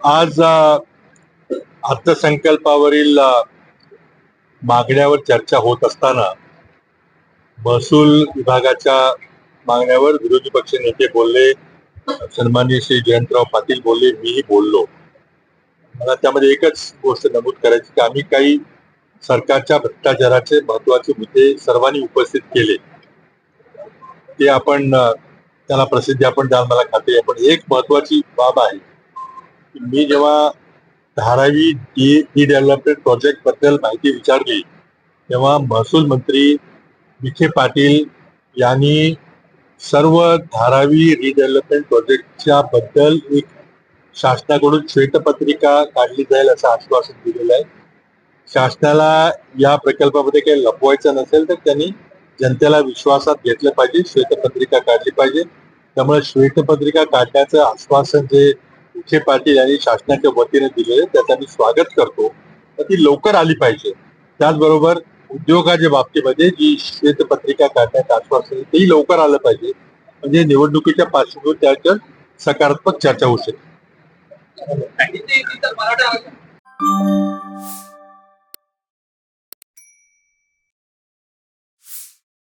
आज अर्थसंकल्पावरील मागण्यावर चर्चा होत असताना महसूल विभागाच्या मागण्यावर विरोधी पक्ष नेते बोलले, सन्माननीय श्री जयंतराव पाटील बोलले, मीही बोललो. मला त्यामध्ये एकच गोष्ट नमूद करायची की आम्ही काही सरकारच्या भ्रष्टाचाराचे महत्वाचे मुद्दे सर्वांनी उपस्थित केले. ते आपण त्याला प्रसिद्धी आपण द्याल मला खात्री आहे. पण एक महत्वाची बाब आहे की मी जेव्हा धारावी डेव्हलपमेंट प्रोजेक्ट बद्दल माहिती विचारली तेव्हा महसूल मंत्री विखे पाटील यांनी सर्व धारावी रिडेव्हलपमेंट प्रोजेक्टच्या बद्दल एक शासनाकडून श्वेतपत्रिका काढली जाईल असं आश्वासन दिलेलं आहे. शासनाला या प्रकल्पामध्ये काही लपवायचं नसेल तर त्यांनी जनतेला विश्वासात घेतलं पाहिजे, श्वेतपत्रिका काढली पाहिजे. त्यामुळे श्वेतपत्रिका काढण्याचं आश्वासन जे विखे पाटील यांनी शासनाच्या वतीने दिलेलं त्याचं मी स्वागत करतो. तर ती लवकर आली पाहिजे. त्याचबरोबर उद्योगाच्या बाबतीमध्ये जी श्वेतपत्रिका काढण्याचं आश्वासन तेही लवकर आलं पाहिजे, म्हणजे निवडणुकीच्या पार्श्वभूमीवर त्याच्यावर सकारात्मक चर्चा होऊ शकते.